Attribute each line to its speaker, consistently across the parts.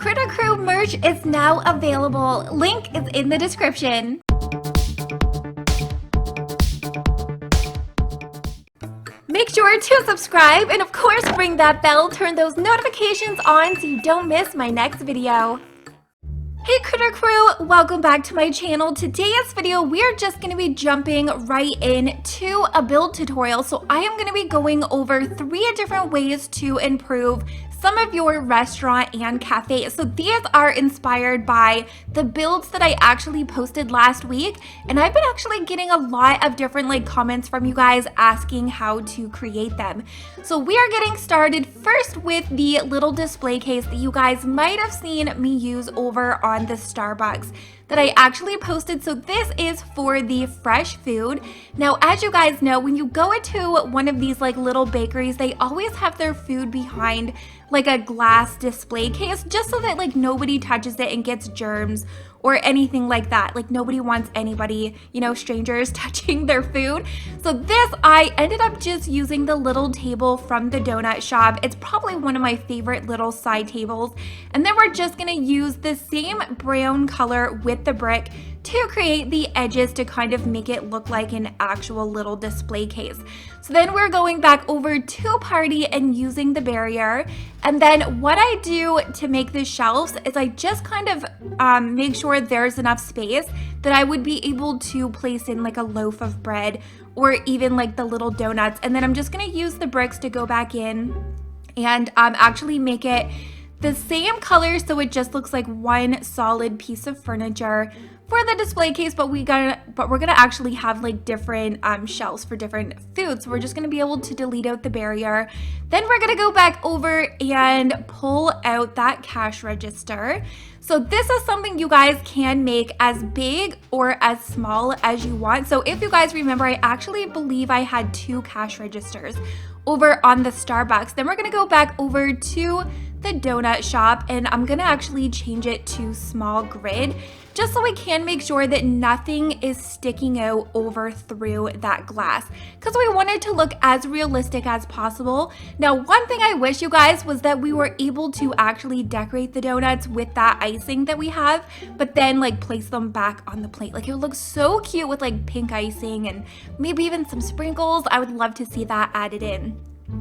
Speaker 1: Critter Crew merch is now available. Link is in the description. Make sure to subscribe and of course ring that bell, turn those notifications on so you don't miss my next video. Hey Critter Crew, welcome back to my channel. Today's video, we're just going to be jumping right into a build tutorial. So I am going to be going over 3 different ways to improve some of your restaurant and cafe. So these are inspired by the builds that I actually posted last week, and I've been actually getting a lot of different comments from you guys asking how to create them. So we are getting started first with the little display case that you guys might have seen me use over on the Starbucks that I actually posted. So this is for the fresh food. Now, as you guys know, when you go into one of these little bakeries, they always have their food behind a glass display case, just so that nobody touches it and gets germs or anything like that. Nobody wants anybody, strangers touching their food. So this, I ended up just using the little table from the donut shop. It's probably one of my favorite little side tables. And then we're just gonna use the same brown color with the brick to create the edges to kind of make it look like an actual little display case. So then we're going back over to Party and using the barrier. And then what I do to make the shelves is I just kind of make sure there's enough space that I would be able to place in a loaf of bread or even the little donuts. And then I'm just gonna use the bricks to go back in and actually make it the same color so it just looks like one solid piece of furniture for the display case, but we're gonna actually have different shelves for different foods. So we're just gonna be able to delete out the barrier. Then we're gonna go back over and pull out that cash register. So this is something you guys can make as big or as small as you want. So if you guys remember, I actually believe I had 2 cash registers over on the Starbucks. Then we're gonna go back over to the donut shop and I'm gonna actually change it to small grid, just so we can make sure that nothing is sticking out over through that glass, because we want it to look as realistic as possible. Now, one thing I wish you guys was that we were able to actually decorate the donuts with that icing that we have, but then place them back on the plate. It would look so cute with pink icing and maybe even some sprinkles. I would love to see that added in.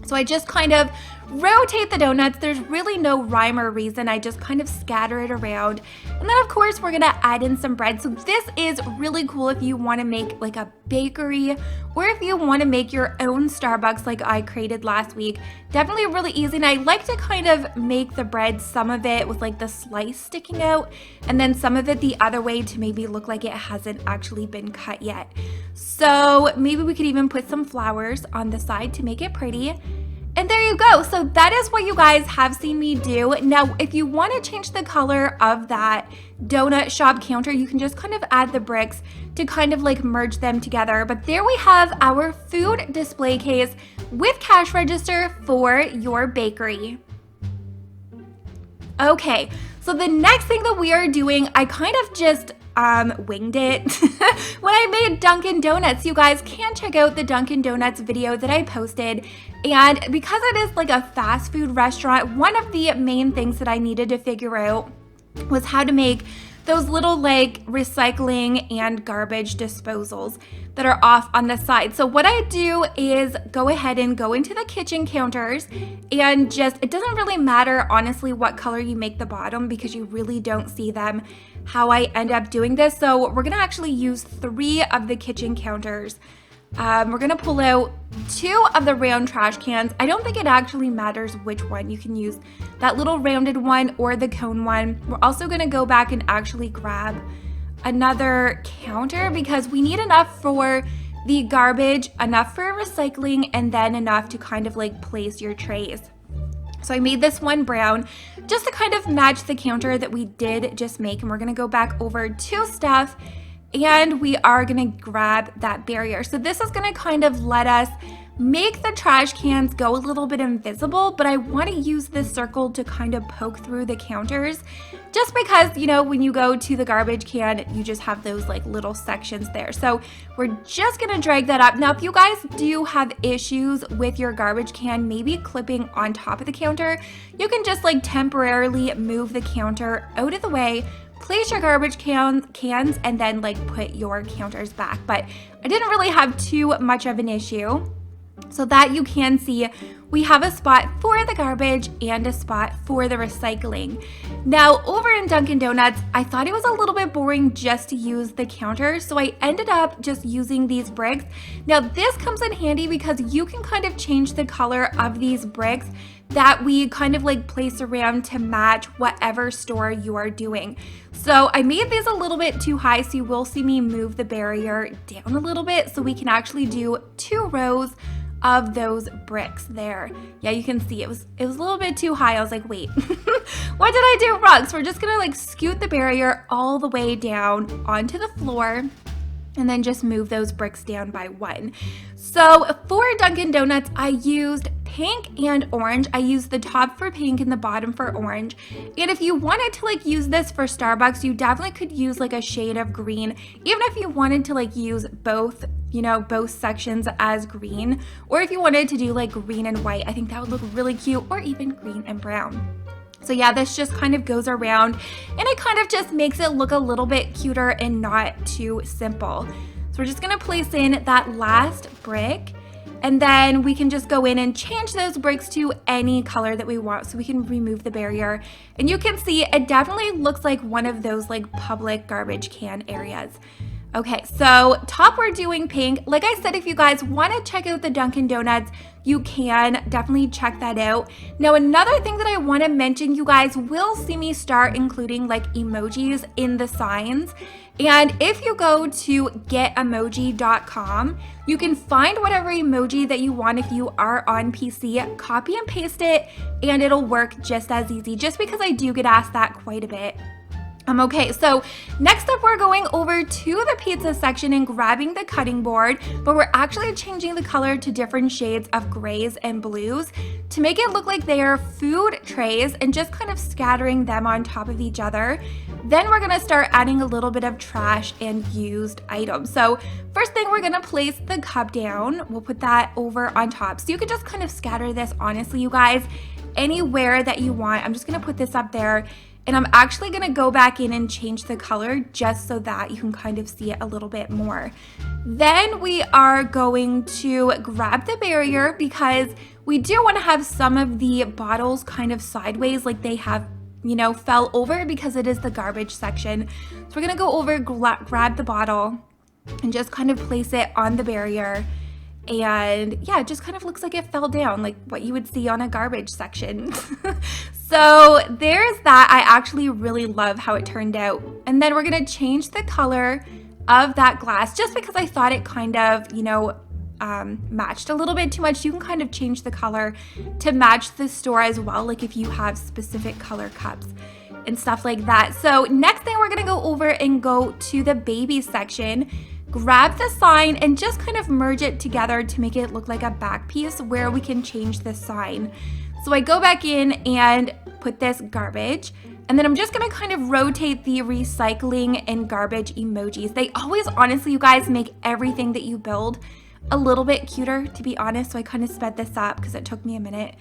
Speaker 1: So I just kind of rotate the donuts. There's really no rhyme or reason. I just kind of scatter it around. And then of course we're gonna add in some bread. So this is really cool if you wanna make a bakery, or if you wanna make your own Starbucks like I created last week. Definitely really easy. And I like to kind of make the bread, some of it with the slice sticking out, and then some of it the other way to maybe look like it hasn't actually been cut yet. So maybe we could even put some flowers on the side to make it pretty. And there you go. So that is what you guys have seen me do. Now, if you want to change the color of that donut shop counter, you can just kind of add the bricks to kind of merge them together. But there we have our food display case with cash register for your bakery. Okay, so the next thing that we are doing, I kind of just winged it when I made Dunkin Donuts. You guys can check out the Dunkin Donuts video that I posted. And because it is a fast food restaurant, one of the main things that I needed to figure out was how to make those little recycling and garbage disposals that are off on the side. So what I do is go ahead and go into the kitchen counters and it doesn't really matter honestly what color you make the bottom, because you really don't see them how I end up doing this. So we're gonna actually use 3 of the kitchen counters. We're gonna pull out 2 of the round trash cans. I don't think it actually matters which one. You can use that little rounded one or the cone one. We're also gonna go back and actually grab another counter, because we need enough for the garbage, enough for recycling, and then enough to kind of place your trays. So I made this one brown just to kind of match the counter that we did just make. And we're gonna go back over to stuff and we are gonna grab that barrier. So this is gonna kind of let us make the trash cans go a little bit invisible, but I want to use this circle to kind of poke through the counters, just because, you know, when you go to the garbage can, you just have those like little sections there. So we're just gonna drag that up. Now, if you guys do have issues with your garbage can maybe clipping on top of the counter, you can just like temporarily move the counter out of the way, place your garbage cans, and then like put your counters back. But I didn't really have too much of an issue. So that you can see, we have a spot for the garbage and a spot for the recycling. Now, over in Dunkin Donuts, I thought it was a little bit boring just to use the counter, so I ended up just using these bricks. Now, this comes in handy because you can kind of change the color of these bricks that we kind of like place around to match whatever store you are doing. So I made these a little bit too high, so you will see me move the barrier down a little bit so we can actually do 2 rows of those bricks there. Yeah, you can see it was a little bit too high. I was like, wait, what did I do wrong? So we're just gonna like scoot the barrier all the way down onto the floor and then just move those bricks down by 1. So for Dunkin Donuts, I used pink and orange. I used the top for pink and the bottom for orange. And if you wanted to like use this for Starbucks, you definitely could use like a shade of green, even if you wanted to like use both, you know, both sections as green, or if you wanted to do like green and white, I think that would look really cute, or even green and brown. So yeah, this just kind of goes around and it kind of just makes it look a little bit cuter and not too simple. So we're just gonna place in that last brick, and then we can just go in and change those bricks to any color that we want, so we can remove the barrier. And you can see it definitely looks like one of those like public garbage can areas. Okay, so top we're doing pink. Like I said, if you guys want to check out the Dunkin Donuts, you can definitely check that out. Now, another thing that I want to mention, you guys will see me start including like emojis in the signs. And if you go to getomoji.com, you can find whatever emoji that you want if you are on PC, copy and paste it, and it'll work just as easy, just because I do get asked that quite a bit. Okay, so next up we're going over to the pizza section and grabbing the cutting board, but we're actually changing the color to different shades of grays and blues to make it look like they are food trays and just kind of scattering them on top of each other. Then we're gonna start adding a little bit of trash and used items. So first thing, we're gonna place the cup down. We'll put that over on top. So you could just kind of scatter this, honestly, you guys, anywhere that you want. I'm just gonna put this up there. And I'm actually gonna go back in and change the color just so that you can kind of see it a little bit more. Then we are going to grab the barrier because we do wanna have some of the bottles kind of sideways, like they have, you know, fell over because it is the garbage section. So we're gonna go over, grab the bottle and just kind of place it on the barrier. And yeah, it just kind of looks like it fell down, like what you would see on a garbage section. So there's that. I actually really love how it turned out. And then we're gonna change the color of that glass just because I thought it kind of, you know, matched a little bit too much. You can kind of change the color to match the store as well, like if you have specific color cups and stuff like that. So next thing, we're gonna go over and go to the baby section, grab the sign and just kind of merge it together to make it look like a back piece where we can change the sign. So I go back in and put this garbage, and then I'm just gonna kind of rotate the recycling and garbage emojis. They always, honestly, you guys, make everything that you build a little bit cuter, to be honest. So I kind of sped this up because it took me a minute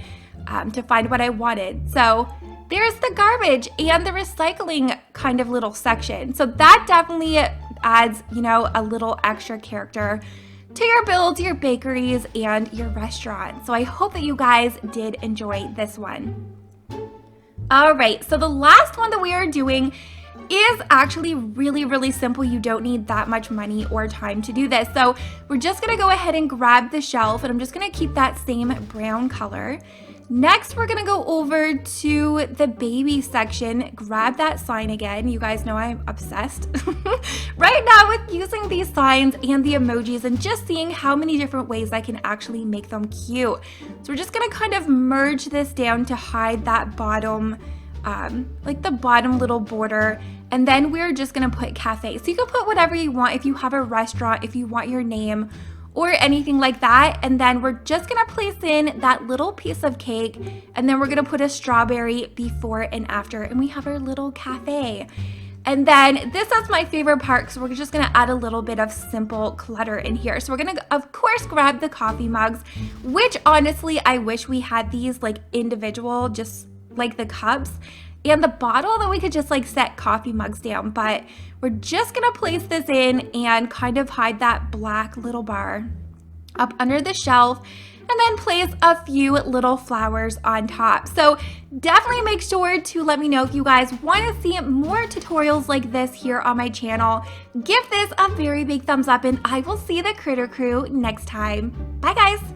Speaker 1: to find what I wanted. So there's the garbage and the recycling kind of little section. So that definitely adds, you know, a little extra character to your builds, your bakeries, and your restaurant. So I hope that you guys did enjoy this one. All right, so the last one that we are doing is actually really, really simple. You don't need that much money or time to do this. So we're just gonna go ahead and grab the shelf, and I'm just gonna keep that same brown color. Next, we're gonna go over to the baby section, grab that sign again. You guys know I'm obsessed right now with using these signs and the emojis and just seeing how many different ways I can actually make them cute. So we're just gonna kind of merge this down to hide that bottom, like the bottom little border. And then we're just gonna put cafe. So you can put whatever you want if you have a restaurant, if you want your name or anything like that. And then we're just gonna place in that little piece of cake, and then we're gonna put a strawberry before and after, and we have our little cafe. And then this is my favorite part, so we're just gonna add a little bit of simple clutter in here. So we're gonna, of course, grab the coffee mugs, which honestly, I wish we had these like individual, just like the cups, and the bottle that we could just like set coffee mugs down. But we're just gonna place this in and kind of hide that black little bar up under the shelf, and then place a few little flowers on top. So definitely make sure to let me know if you guys want to see more tutorials like this here on my channel. Give this a very big thumbs up, and I will see the Critter Crew next time. Bye guys!